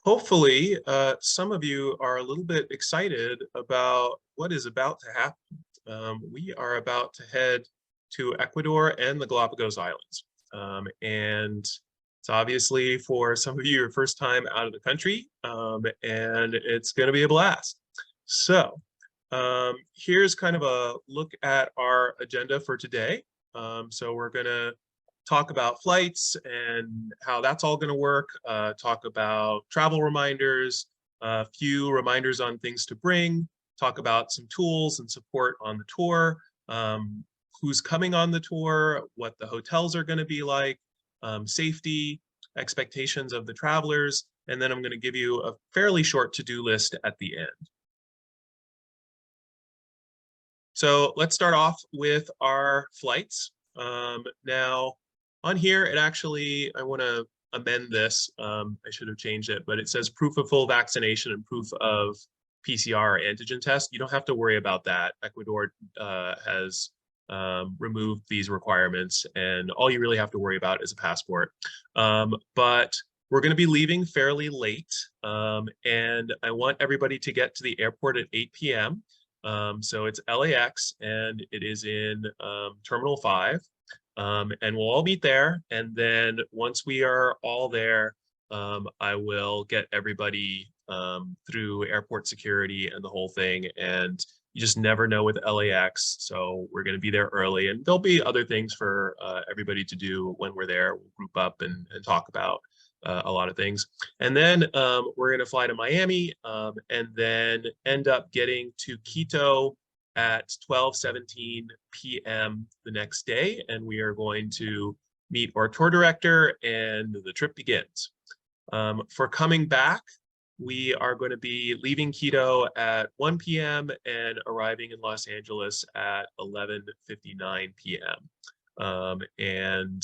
Hopefully, some of you are a little bit excited about what is about to happen. We are about to head to Ecuador and the Galapagos Islands. And it's obviously for some of you your first time out of the country, and it's going to be a blast. So here's kind of a look at our agenda for today. So we're going to talk about flights and how that's all going to work, talk about travel reminders, a few reminders on things to bring, talk about some tools and support on the tour, who's coming on the tour, what the hotels are going to be like, safety, expectations of the travelers, and then I'm going to give you a fairly short to-do list at the end. So let's start off with our flights. Now, on here, it actually, I want to amend this. I should have changed it, but it says proof of full vaccination and proof of PCR or antigen test. You don't have to worry about that. Ecuador has removed these requirements, and all you really have to worry about is a passport. But we're going to be leaving fairly late, and I want everybody to get to the airport at 8 p.m. So it's LAX, and it is in Terminal 5. And we'll all meet there. And then once we are all there, I will get everybody through airport security and the whole thing. And you just never know with LAX. So we're going to be there early. And there'll be other things for everybody to do when we're there. We'll group up and talk about a lot of things. And then we're going to fly to Miami and then end up getting to Quito at 12:17 p.m. the next day, and we are going to meet our tour director, and the trip begins. For coming back, we are going to be leaving Quito at 1 p.m. and arriving in Los Angeles at 11:59 p.m. And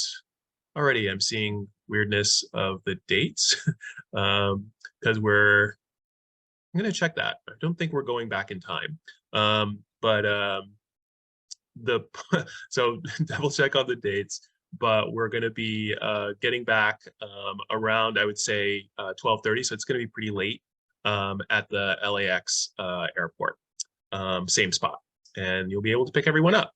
already I'm seeing weirdness of the dates because I'm going to check that. I don't think we're going back in time. So double check on the dates, but we're going to be getting back around, I would say, 12:30. So it's going to be pretty late at the LAX airport, same spot, and you'll be able to pick everyone up.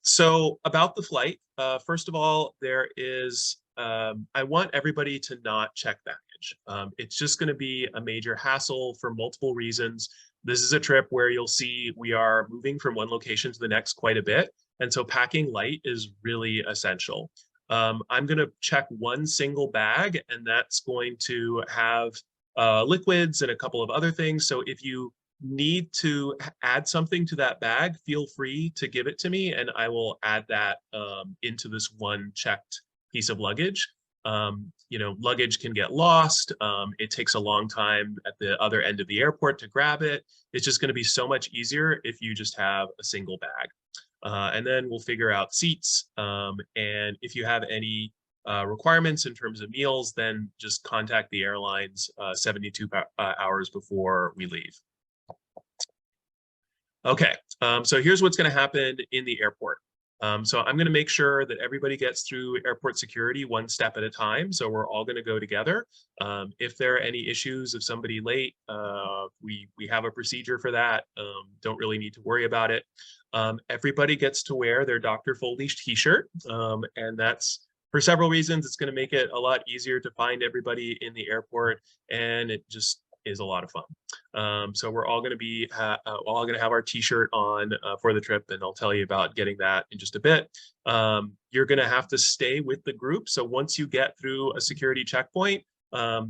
So about the flight, first of all, there is, I want everybody to not check baggage. It's just going to be a major hassle for multiple reasons. This is a trip where you'll see we are moving from one location to the next quite a bit. And so packing light is really essential. I'm going to check one single bag, and that's going to have liquids and a couple of other things. So if you need to add something to that bag, feel free to give it to me, and I will add that into this one checked piece of luggage. Luggage can get lost. It takes a long time at the other end of the airport to grab it. It's just going to be so much easier if you just have a single bag. And then we'll figure out seats. And if you have any requirements in terms of meals, then just contact the airlines 72 hours before we leave. Okay, so here's what's going to happen in the airport. So I'm going to make sure that everybody gets through airport security one step at a time. So we're all going to go together. If there are any issues, if somebody late, we have a procedure for that. Don't really need to worry about it. Everybody gets to wear their Dr. Foldish t-shirt, and that's for several reasons. It's going to make it a lot easier to find everybody in the airport, and it just is a lot of fun. So we're all going to be all going to have our t-shirt on for the trip, and I'll tell you about getting that in just a bit. You're going to have to stay with the group. So once you get through a security checkpoint,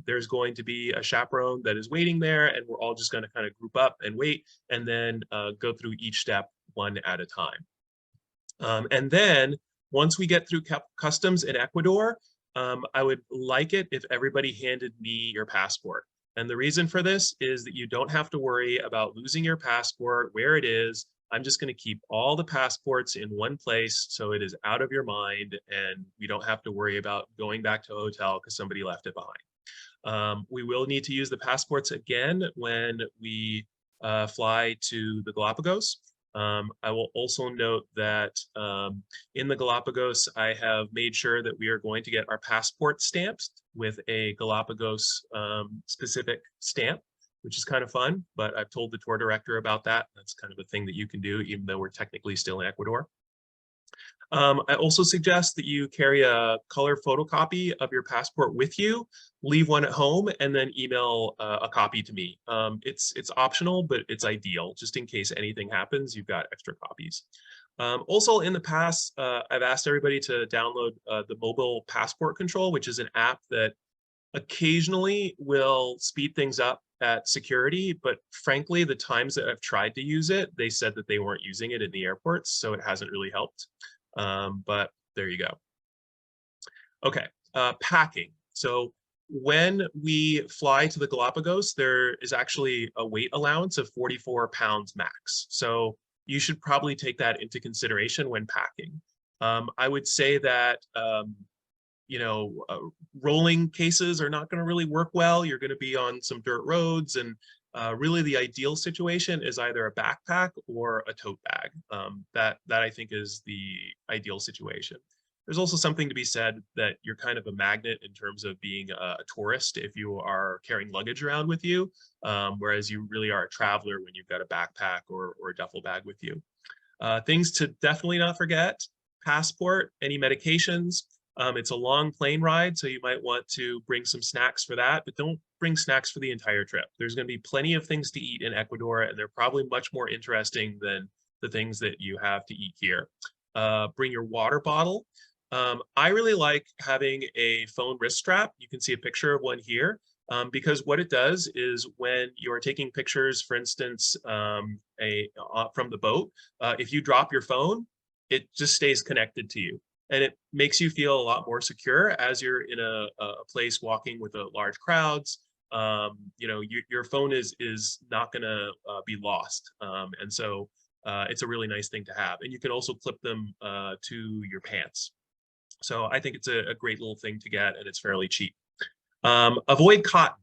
there's going to be a chaperone that is waiting there, and we're all just going to kind of group up and wait, and then go through each step one at a time. And then once we get through customs in Ecuador, I would like it if everybody handed me your passport. And the reason for this is that you don't have to worry about losing your passport, where it is. I'm just going to keep all the passports in one place so it is out of your mind, and we don't have to worry about going back to a hotel because somebody left it behind. We will need to use the passports again when we fly to the Galapagos. I will also note that in the Galapagos, I have made sure that we are going to get our passport stamped with a Galapagos specific stamp, which is kind of fun, but I've told the tour director about that. That's kind of a thing that you can do, even though we're technically still in Ecuador. I also suggest that you carry a color photocopy of your passport with you, leave one at home, and then email a copy to me. It's optional, but it's ideal. Just in case anything happens, you've got extra copies. Also, in the past, I've asked everybody to download the mobile passport control, which is an app that occasionally will speed things up at security, but frankly, the times that I've tried to use it, they said that they weren't using it in the airports, so it hasn't really helped. But there you go. Okay, packing. So when we fly to the Galapagos, there is actually a weight allowance of 44 pounds max. So you should probably take that into consideration when packing. I would say that you know, rolling cases are not going to really work well. You're going to be on some dirt roads, and really the ideal situation is either a backpack or a tote bag. That I think is the ideal situation. There's also something to be said that you're kind of a magnet in terms of being a tourist if you are carrying luggage around with you, whereas you really are a traveler when you've got a backpack or a duffel bag with you. Things to definitely not forget: passport, any medications. It's a long plane ride, so you might want to bring some snacks for that, but don't bring snacks for the entire trip. There's going to be plenty of things to eat in Ecuador, and they're probably much more interesting than the things that you have to eat here. Bring your water bottle. I really like having a phone wrist strap. You can see a picture of one here. Because what it does is when you're taking pictures, for instance, from the boat, if you drop your phone, it just stays connected to you. And it makes you feel a lot more secure as you're in a place walking with large crowds. You know, your phone is not going to be lost. And so it's a really nice thing to have. And you can also clip them to your pants. So I think it's a great little thing to get, and it's fairly cheap. Avoid cotton.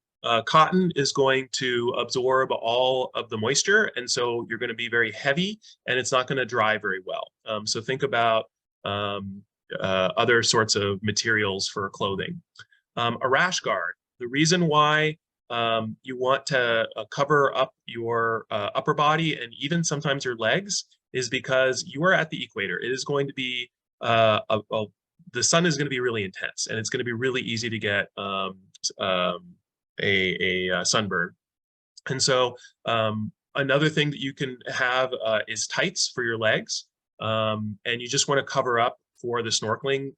Cotton is going to absorb all of the moisture, and so you're going to be very heavy, and it's not going to dry very well. So think about other sorts of materials for clothing. A rash guard. The reason why you want to cover up your upper body and even sometimes your legs is because you are at the equator. It is going to be the sun is going to be really intense, and it's going to be really easy to get a sunburn. And so another thing that you can have is tights for your legs, and you just want to cover up for the snorkeling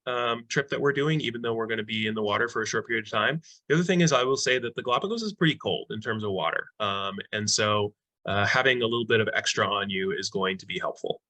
trip that we're doing, even though we're going to be in the water for a short period of time. The other thing is, I will say that the Galapagos is pretty cold in terms of water, and so having a little bit of extra on you is going to be helpful.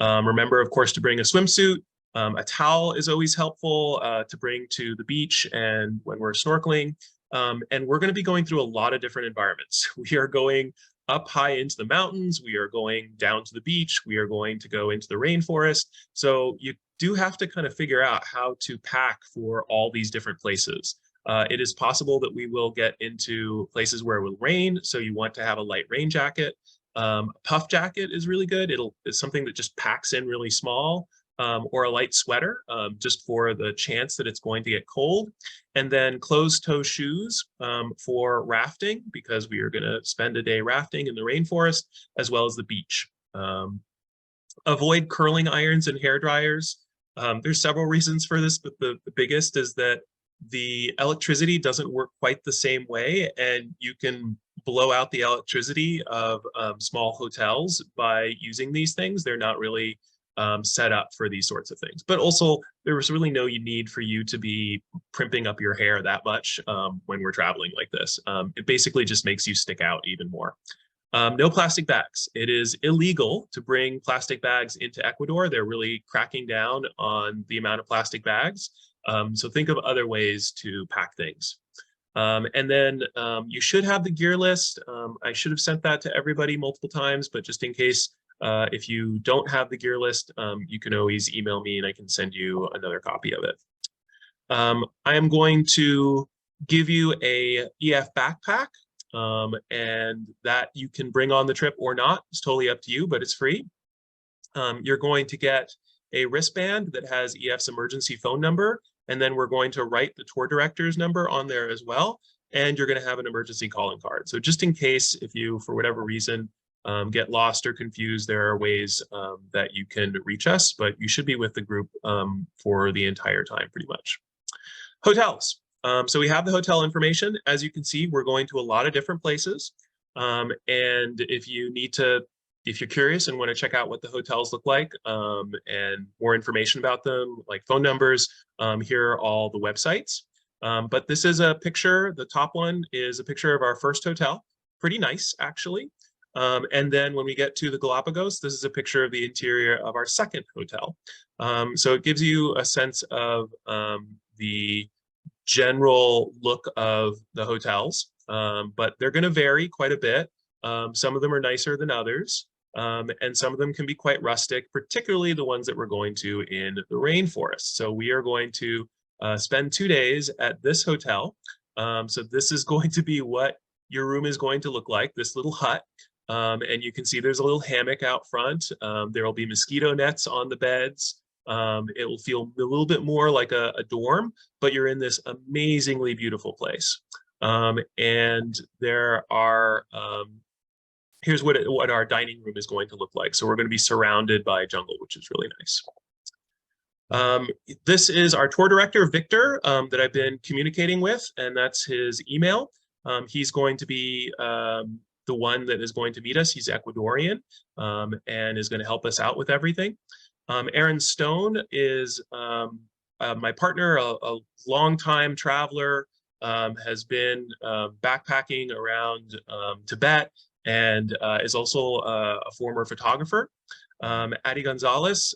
Remember, of course, to bring a swimsuit. A towel is always helpful to bring to the beach and when we're snorkeling. And we're going to be going through a lot of different environments. We are going up high into the mountains. We are going down to the beach. We are going to go into the rainforest. So you do have to kind of figure out how to pack for all these different places. It is possible that we will get into places where it will rain. So you want to have a light rain jacket. A puff jacket is really good. It's something that just packs in really small. Or a light sweater, just for the chance that it's going to get cold. And then closed-toe shoes for rafting, because we are going to spend a day rafting in the rainforest, as well as the beach. Avoid curling irons and hair dryers. There's several reasons for this, but the biggest is that the electricity doesn't work quite the same way, and you can blow out the electricity of small hotels by using these things. They're not really set up for these sorts of things. But also, there was really no need for you to be primping up your hair that much when we're traveling like this. It basically just makes you stick out even more. No plastic bags. It is illegal to bring plastic bags into Ecuador. They're really cracking down on the amount of plastic bags. So think of other ways to pack things. And then you should have the gear list. I should have sent that to everybody multiple times, but just in case, if you don't have the gear list, you can always email me and I can send you another copy of it. I am going to give you a EF backpack, and that you can bring on the trip or not. It's totally up to you, but it's free. You're going to get a wristband that has EF's emergency phone number, and then we're going to write the tour director's number on there as well. And you're going to have an emergency calling card. So just in case, if you, for whatever reason, get lost or confused, there are ways that you can reach us, but you should be with the group for the entire time, pretty much. Hotels. So we have the hotel information. As you can see, we're going to a lot of different places. And if you're curious and want to check out what the hotels look like and more information about them, like phone numbers, here are all the websites. But this is a picture. The top one is a picture of our first hotel. Pretty nice, actually. And then when we get to the Galapagos, this is a picture of the interior of our second hotel. So it gives you a sense of the general look of the hotels, but they're going to vary quite a bit. Some of them are nicer than others, and some of them can be quite rustic, particularly the ones that we're going to in the rainforest. So we are going to spend 2 days at this hotel. So this is going to be what your room is going to look like, this little hut. And you can see there's a little hammock out front. There will be mosquito nets on the beds. It will feel a little bit more like a dorm, but you're in this amazingly beautiful place. And there are, here's what our dining room is going to look like. So we're going to be surrounded by jungle, which is really nice. This is our tour director, Victor, that I've been communicating with, and that's his email. He's going to be the one that is going to meet us. He's Ecuadorian and is going to help us out with everything. Aaron Stone is my partner, a longtime traveler, has been backpacking around Tibet and is also a former photographer. Adi Gonzalez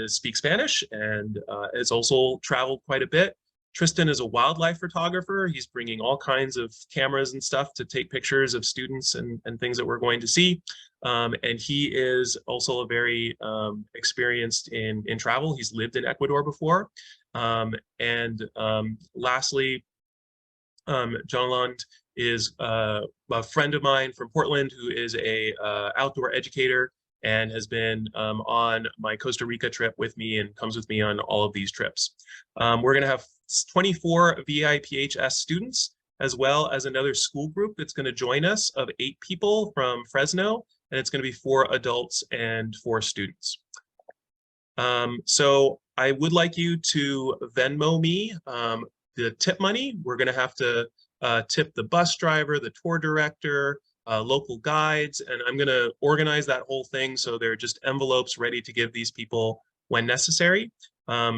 speaks Spanish and has also traveled quite a bit. Tristan is a wildlife photographer. He's bringing all kinds of cameras and stuff to take pictures of students and things that we're going to see. And he is also a very experienced in travel. He's lived in Ecuador before. Lastly, John Lund is a friend of mine from Portland who is a outdoor educator and has been on my Costa Rica trip with me and comes with me on all of these trips. We're gonna have 24 VIPHS students, as well as another school group that's gonna join us of 8 people from Fresno, and it's gonna be 4 adults and 4 students. So I would like you to Venmo me the tip money. We're gonna have to tip the bus driver, the tour director, local guides, and I'm going to organize that whole thing so they're just envelopes ready to give these people when necessary.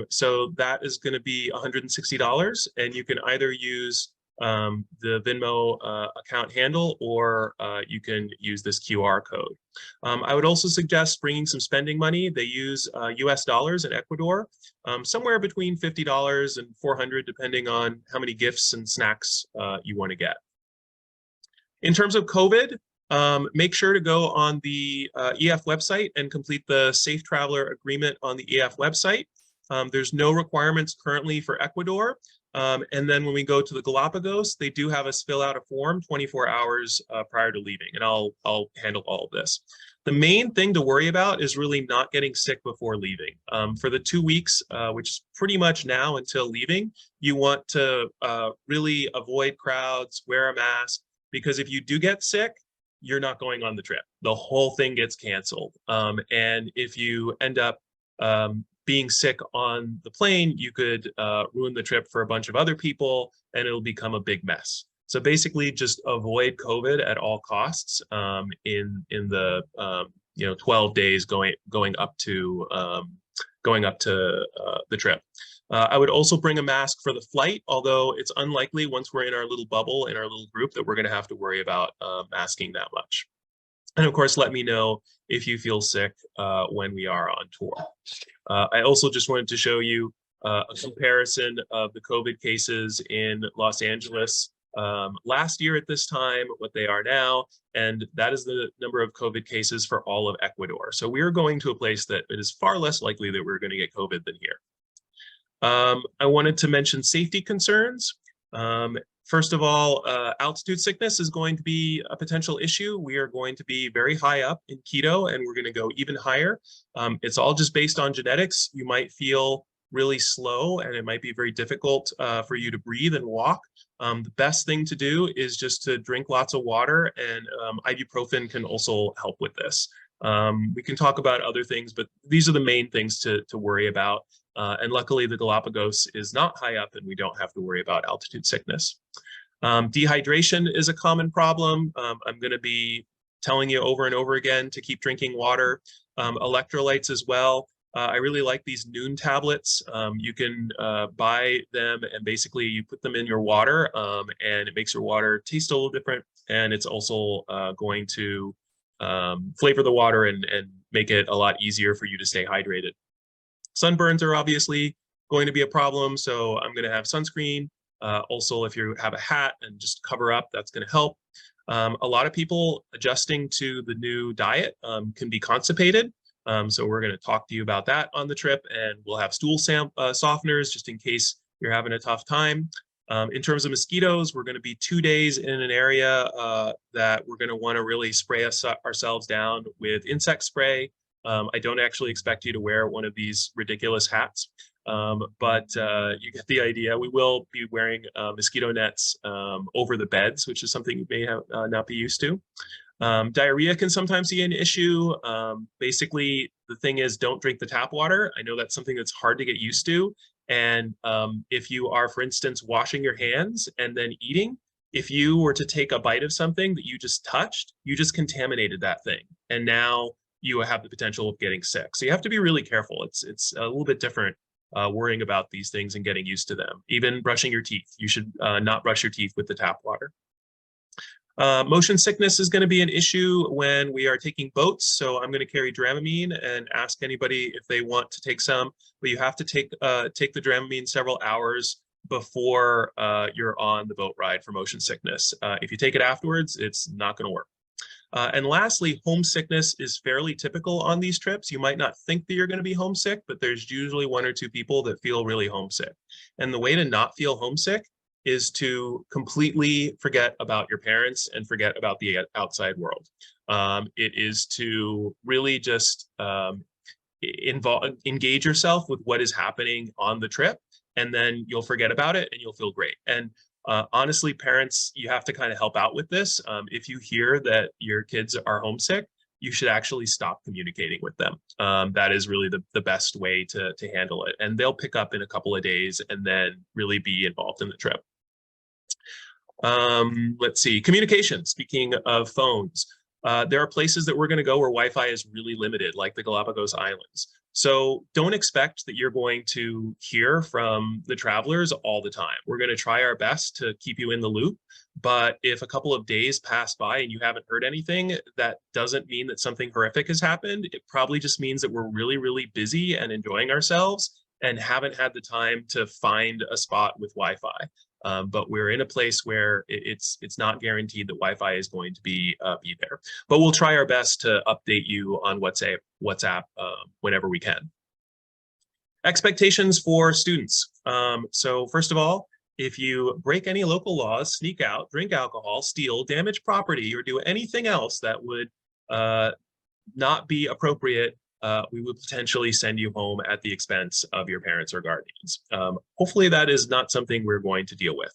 So that is going to be $160, and you can either use the Venmo account handle, or you can use this QR code. I would also suggest bringing some spending money. They use US dollars in Ecuador, somewhere between $50 and $400, depending on how many gifts and snacks you want to get. In terms of COVID, make sure to go on the EF website and complete the Safe Traveler Agreement on the EF website. There's no requirements currently for Ecuador. And then when we go to the Galapagos, they do have us fill out a form 24 hours prior to leaving, and I'll handle all of this. The main thing to worry about is really not getting sick before leaving. For the 2 weeks, which is pretty much now until leaving, you want to really avoid crowds, wear a mask, because if you do get sick, you're not going on the trip. The whole thing gets canceled. And if you end up being sick on the plane, you could ruin the trip for a bunch of other people, and it'll become a big mess. So basically, just avoid COVID at all costs in the 12 days going up to the trip. I would also bring a mask for the flight, although it's unlikely once we're in our little bubble, in our little group, that we're going to have to worry about masking that much. And of course, let me know if you feel sick when we are on tour. I also just wanted to show you a comparison of the COVID cases in Los Angeles last year at this time, what they are now, and that is the number of COVID cases for all of Ecuador. So we are going to a place that it is far less likely that we're going to get COVID than here. I wanted to mention safety concerns. First of all, altitude sickness is going to be a potential issue. We are going to be very high up in Quito, and we're going to go even higher. It's all just based on genetics. You might feel really slow, and it might be very difficult for you to breathe and walk. The best thing to do is just to drink lots of water, and ibuprofen can also help with this. We can talk about other things, but these are the main things to worry about. And luckily, the Galapagos is not high up, and we don't have to worry about altitude sickness. Dehydration is a common problem. I'm going to be telling you over and over again to keep drinking water. Electrolytes as well. I really like these Noon tablets. You can buy them, and basically you put them in your water, and it makes your water taste a little different. And it's also going to flavor the water and make it a lot easier for you to stay hydrated. Sunburns are obviously going to be a problem, so I'm going to have sunscreen. Also, if you have a hat and just cover up, that's going to help. A lot of people adjusting to the new diet can be constipated. So we're going to talk to you about that on the trip, and we'll have stool softeners just in case you're having a tough time. In terms of mosquitoes, we're going to be 2 days in an area that we're going to want to really spray ourselves down with insect spray. I don't actually expect you to wear one of these ridiculous hats, but you get the idea. We will be wearing mosquito nets over the beds, which is something you may have, not be used to. Diarrhea can sometimes be an issue. Basically, the thing is, don't drink the tap water. I know that's something that's hard to get used to. And if you are, for instance, washing your hands and then eating, if you were to take a bite of something that you just touched, you just contaminated that thing. And now you have the potential of getting sick. So you have to be really careful. It's a little bit different worrying about these things and getting used to them. Even brushing your teeth, you should not brush your teeth with the tap water. Motion sickness is going to be an issue when we are taking boats. So I'm going to carry Dramamine and ask anybody if they want to take some, but you have to take the Dramamine several hours before you're on the boat ride for motion sickness. If you take it afterwards, it's not going to work. And lastly, homesickness is fairly typical on these trips. You might not think that you're going to be homesick, but there's usually 1 or 2 people that feel really homesick. And the way to not feel homesick is to completely forget about your parents and forget about the outside world. It is to really just engage yourself with what is happening on the trip, and then you'll forget about it and you'll feel great. And honestly, parents, you have to kind of help out with this. If you hear that your kids are homesick, you should actually stop communicating with them. That is really the best way to handle it. And they'll pick up in a couple of days and then really be involved in the trip. Let's see, communication. Speaking of phones, there are places that we're going to go where Wi-Fi is really limited, like the Galapagos Islands. So don't expect that you're going to hear from the travelers all the time. We're going to try our best to keep you in the loop. But if a couple of days pass by and you haven't heard anything, that doesn't mean that something horrific has happened. It probably just means that we're really, really busy and enjoying ourselves and haven't had the time to find a spot with Wi-Fi. But we're in a place where it's not guaranteed that Wi-Fi is going to be there. But we'll try our best to update you on WhatsApp whenever we can. Expectations for students. So first of all, if you break any local laws, sneak out, drink alcohol, steal, damage property, or do anything else that would not be appropriate, we would potentially send you home at the expense of your parents or guardians. Hopefully that is not something we're going to deal with.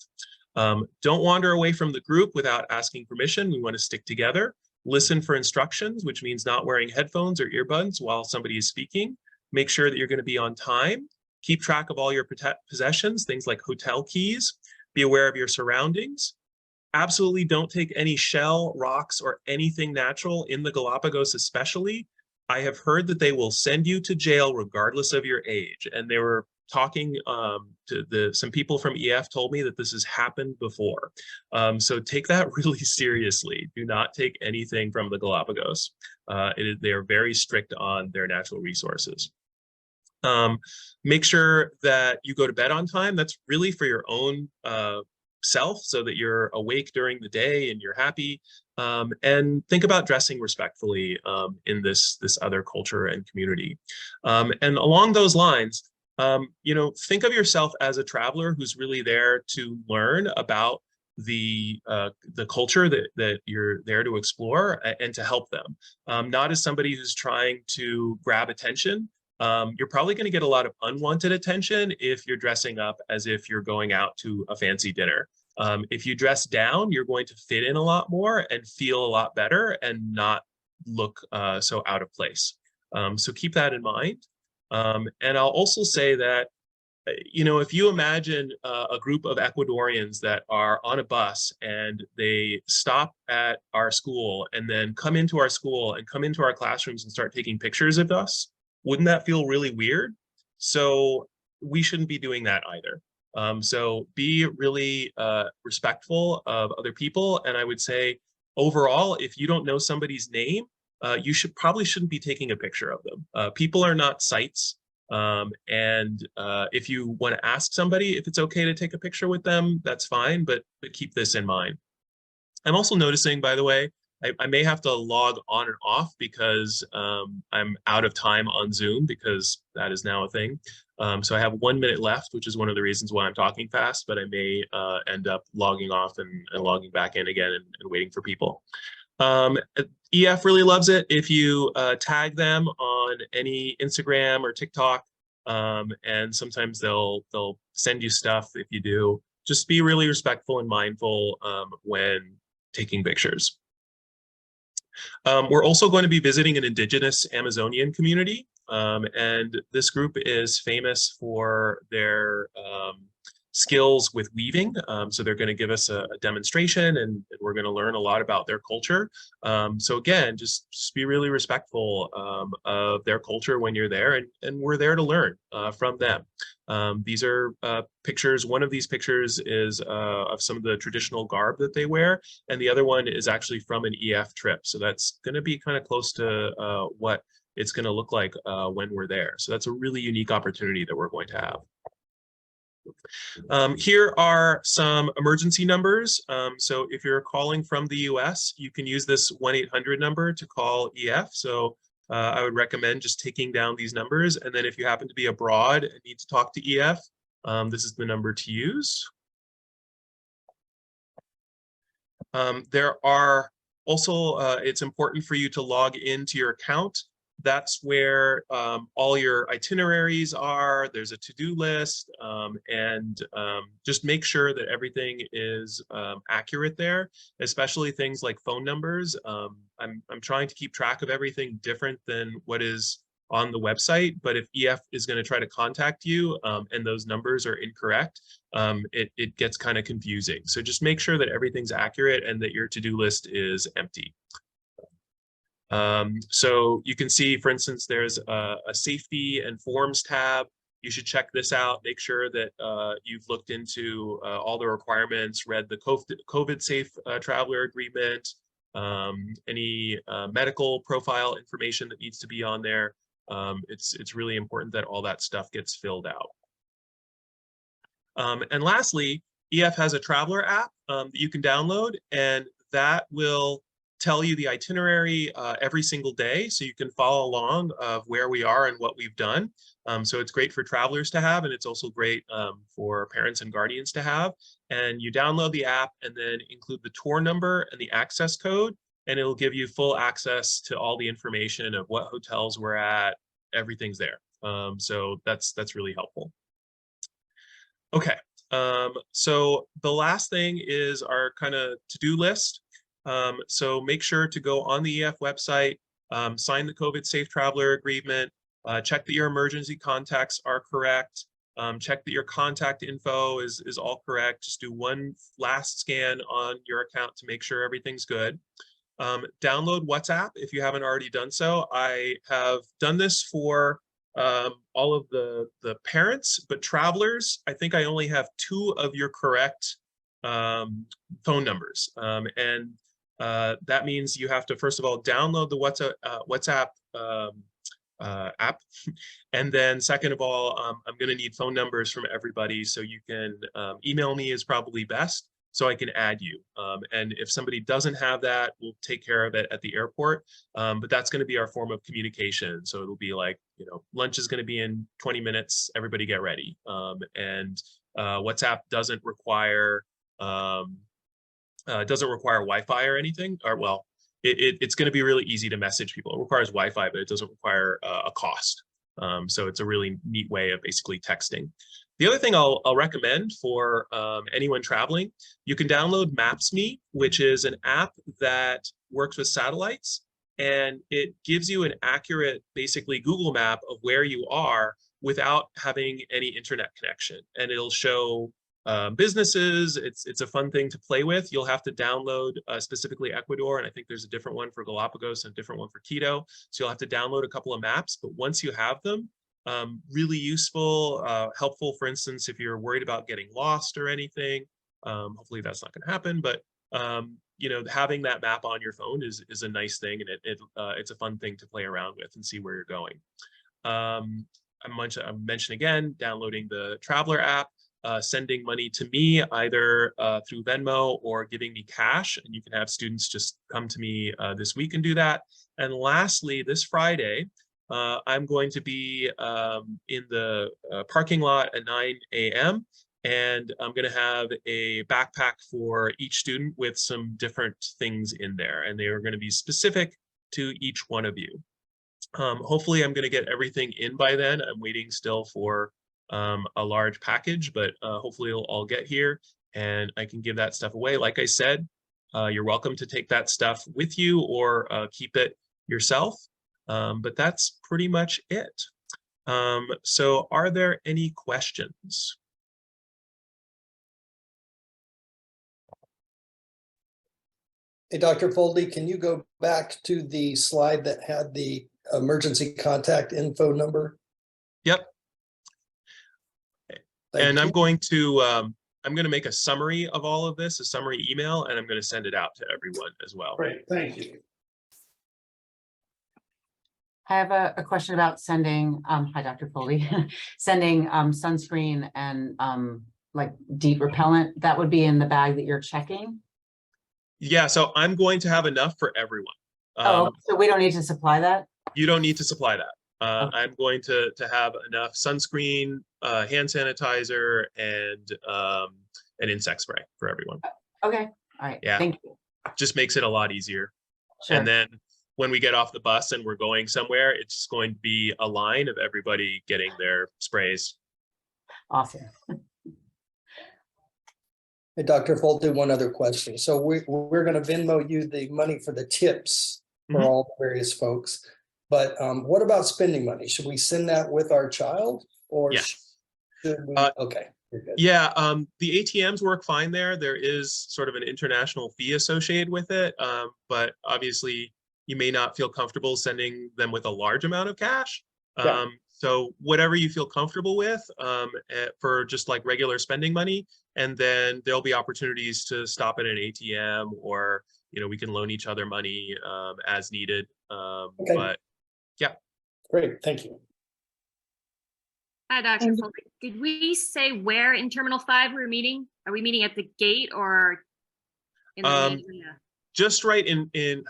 Don't wander away from the group without asking permission. We want to stick together. Listen for instructions, which means not wearing headphones or earbuds while somebody is speaking. Make sure that you're going to be on time. Keep track of all your possessions, things like hotel keys. Be aware of your surroundings. Absolutely don't take any shell, rocks, or anything natural in the Galapagos especially. I have heard that they will send you to jail regardless of your age. And they were talking to some people from EF told me that this has happened before. So take that really seriously. Do not take anything from the Galapagos. They are very strict on their natural resources. Make sure that you go to bed on time. That's really for your own self, so that you're awake during the day and you're happy. And think about dressing respectfully in this other culture and community. And along those lines, think of yourself as a traveler who's really there to learn about the culture that you're there to explore and to help them. Not as somebody who's trying to grab attention. You're probably going to get a lot of unwanted attention if you're dressing up as if you're going out to a fancy dinner. If you dress down, you're going to fit in a lot more and feel a lot better and not look so out of place. So keep that in mind. And I'll also say that, if you imagine a group of Ecuadorians that are on a bus and they stop at our school and then come into our school and come into our classrooms and start taking pictures of us, wouldn't that feel really weird? So we shouldn't be doing that either. So be really respectful of other people. And I would say overall, if you don't know somebody's name, you shouldn't be taking a picture of them. People are not sites. And if you want to ask somebody if it's okay to take a picture with them, that's fine, but keep this in mind. I'm also noticing, by the way, I may have to log on and off because I'm out of time on Zoom because that is now a thing. So I have 1 minute left, which is one of the reasons why I'm talking fast, but I may end up logging off and logging back in again and waiting for people. EF really loves it if you tag them on any Instagram or TikTok, and sometimes they'll send you stuff if you do. Just be really respectful and mindful when taking pictures. We're also going to be visiting an indigenous Amazonian community, and this group is famous for their skills with weaving. So they're going to give us a demonstration and we're going to learn a lot about their culture. So again, just be really respectful of their culture when you're there, and we're there to learn from them. These are pictures. One of these pictures is of some of the traditional garb that they wear, and the other one is actually from an EF trip. So that's going to be kind of close to what it's going to look like when we're there. So that's a really unique opportunity that we're going to have. Here are some emergency numbers. So if you're calling from the US, you can use this 1-800 number to call EF. So I would recommend just taking down these numbers. And then if you happen to be abroad and need to talk to EF, this is the number to use. There are also, it's important for you to log into your account. That's where all your itineraries are. There's a to-do list, and just make sure that everything is accurate there, especially things like phone numbers. I'm trying to keep track of everything different than what is on the website, but if EF is going to try to contact you and those numbers are incorrect, it gets kind of confusing. So just make sure that everything's accurate and that your to-do list is empty. So you can see, for instance, there's a safety and forms tab. You should check this out. Make sure that you've looked into all the requirements, read the COVID safe traveler agreement, any medical profile information that needs to be on there. It's really important that all that stuff gets filled out. And lastly, EF has a traveler app that you can download, and that will tell you the itinerary every single day, so you can follow along of where we are and what we've done. So it's great for travelers to have, and it's also great for parents and guardians to have. And you download the app and then include the tour number and the access code, and it'll give you full access to all the information of what hotels we're at. Everything's there. So that's really helpful. Okay, so the last thing is our kind of to-do list. So make sure to go on the EF website, sign the COVID safe traveler agreement, check that your emergency contacts are correct, check that your contact info is all correct. Just do one last scan on your account to make sure everything's good. Download WhatsApp if you haven't already done so. I have done this for all of the parents, but travelers, I think I only have 2 of your correct phone numbers. And that means you have to, first of all, download the WhatsApp app. And then second of all, I'm going to need phone numbers from everybody. So you can email me is probably best so I can add you. And if somebody doesn't have that, we'll take care of it at the airport. But that's going to be our form of communication. So it'll be like, lunch is going to be in 20 minutes. Everybody get ready. And WhatsApp doesn't require It doesn't require Wi-Fi or anything, or well, it's going to be really easy to message people. It requires Wi-Fi, but it doesn't require a cost. So it's a really neat way of basically texting. The other thing I'll recommend for anyone traveling, you can download Maps.me, which is an app that works with satellites, and it gives you an accurate, basically Google map of where you are without having any internet connection. And it'll show businesses. It's a fun thing to play with. You'll have to download specifically Ecuador, and I think there's a different one for Galapagos and a different one for Quito. So you'll have to download a couple of maps, but once you have them, really useful, helpful, for instance, if you're worried about getting lost or anything. Hopefully that's not going to happen, but you know, having that map on your phone is a nice thing, and it's a fun thing to play around with and see where you're going. I mentioned again, downloading the Traveler app, sending money to me either through Venmo or giving me cash, and you can have students just come to me this week and do that. And lastly, this Friday, I'm going to be in the parking lot at 9 a.m. and I'm going to have a backpack for each student with some different things in there, and they are going to be specific to each one of you. Hopefully I'm going to get everything in by then. I'm waiting still for a large package, but hopefully it'll all get here and I can give that stuff away. Like I said, you're welcome to take that stuff with you or keep it yourself. But that's pretty much it. So are there any questions? Hey, Dr. Foldy, can you go back to the slide that had the emergency contact info number? Yep. Thank you. I'm going to make a summary of all of this, a summary email, and I'm going to send it out to everyone as well. Great, thank you. I have a question about sending, hi, Dr. Foley, sending sunscreen and like DEET repellent. That would be in the bag that you're checking? Yeah, so I'm going to have enough for everyone. So we don't need to supply that? You don't need to supply that. Okay. I'm going to have enough sunscreen, hand sanitizer, and an insect spray for everyone. Okay, all right, Yeah. Thank you. Just makes it a lot easier. Sure. And then when we get off the bus and we're going somewhere, it's just going to be a line of everybody getting their sprays. Awesome. Hey, Dr. Foldy, one other question. So we're going to Venmo you the money for the tips for all the various folks. But what about spending money? Should we send that with our child, or Yeah. should we? Okay. You're good. Yeah, the ATMs work fine there. There is sort of an international fee associated with it, but obviously you may not feel comfortable sending them with a large amount of cash. Yeah. So whatever you feel comfortable with for just like regular spending money, and then there'll be opportunities to stop at an ATM, or you know, we can loan each other money as needed. Okay. But yeah. Great, thank you. Hi, Dr. Foley. Did we say where in Terminal 5 we're meeting? Are we meeting at the gate or in the main area? Just right in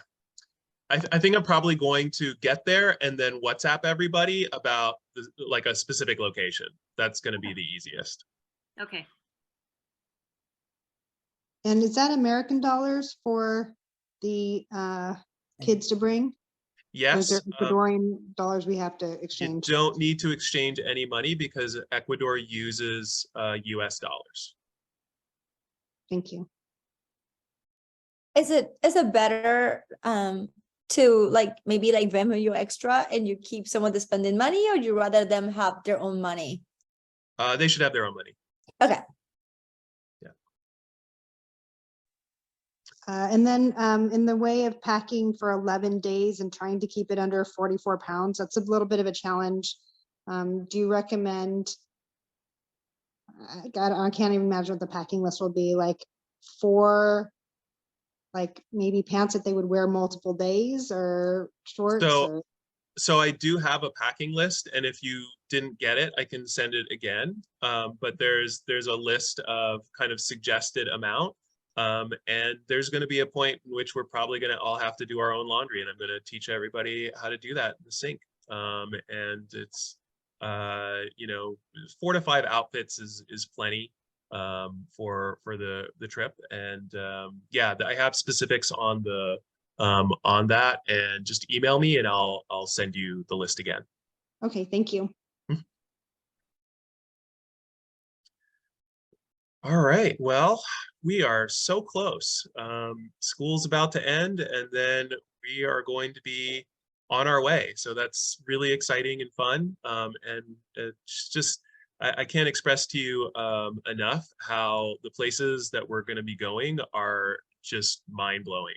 I think I'm probably going to get there and then WhatsApp everybody about like a specific location. That's going to be the easiest. Okay. And is that American dollars for the kids to bring? Or is Yes. there Ecuadorian dollars we have to You exchange? don't need to exchange any money because Ecuador uses US dollars. Thank you. Is it better to like maybe like Venmo you extra and you keep some of the spending money, or you rather them have their own money? They should have their own money. Okay. Yeah. And then in the way of packing for 11 days and trying to keep it under 44 pounds, that's a little bit of a challenge. Do you recommend, God, I can't even imagine what the packing list will be, like 4, like maybe pants that they would wear multiple days, or shorts? So I do have a packing list, and if you didn't get it, I can send it again. But there's a list of kind of suggested amount. And there's going to be a point in which we're probably going to all have to do our own laundry, and I'm going to teach everybody how to do that in the sink. And it's, you know, 4 to 5 outfits is plenty. for the trip. And yeah, I have specifics on the on that, and just email me and I'll send you the list again. Okay, thank you. All right, well, we are so close. School's about to end, and then we are going to be on our way. So that's really exciting and fun. And it's just, I can't express to you enough how the places that we're going to be going are just mind-blowing.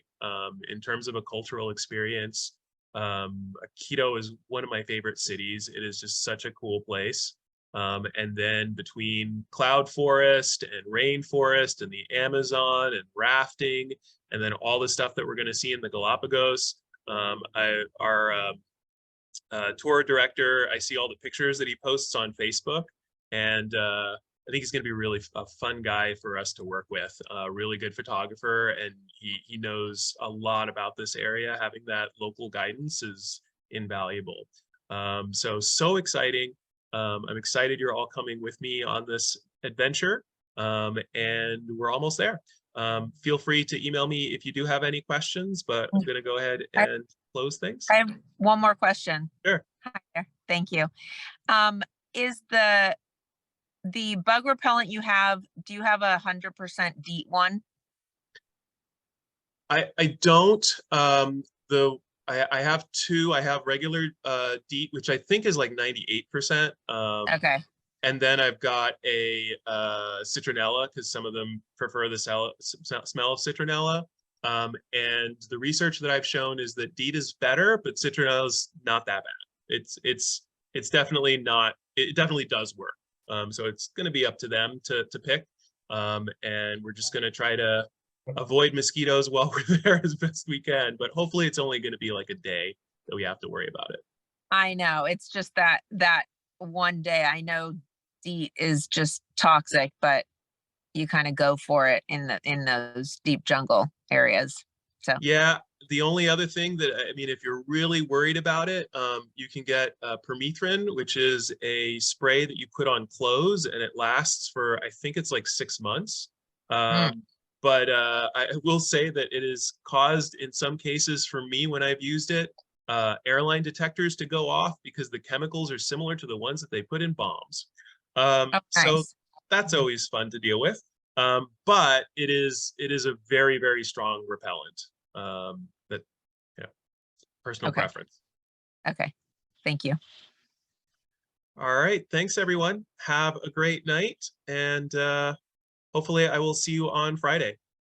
In terms of a cultural experience, Quito is one of my favorite cities. It is just such a cool place. And then between cloud forest and rainforest and the Amazon and rafting, and then all the stuff that we're going to see in the Galapagos, our tour director, I see all the pictures that he posts on Facebook, and I think he's going to be really a fun guy for us to work with. Really good photographer, and he knows a lot about this area. Having that local guidance is invaluable. So exciting. I'm excited you're all coming with me on this adventure, and we're almost there. Feel free to email me if you do have any questions, but I'm going to go ahead and close things. I have one more question. Sure. Hi there. Thank you. Is the bug repellent you have, do you have 100% DEET one? I don't. I have two. I have regular DEET, which I think is like 98%. Okay. And then I've got a citronella, because some of them prefer the smell of citronella. And the research that I've shown is that DEET is better, but citronella is not that bad. It's definitely not. It definitely does work. So it's going to be up to them to pick. And we're just going to try to avoid mosquitoes while we're there as best we can. But hopefully it's only going to be like a day that we have to worry about it. I know. It's just that one day. I know DEET is just toxic, but you kind of go for it in those deep jungle areas. So yeah, the only other thing that, I mean, if you're really worried about it, you can get permethrin, which is a spray that you put on clothes, and it lasts for, I think it's like 6 months. But I will say that it has caused, in some cases for me when I've used it, airline detectors to go off because the chemicals are similar to the ones that they put in bombs. So nice. that's always fun to deal with. But it is a very, very strong repellent. That, yeah, personal preference. Okay. Thank you. All right. Thanks, everyone. Have a great night. And hopefully I will see you on Friday.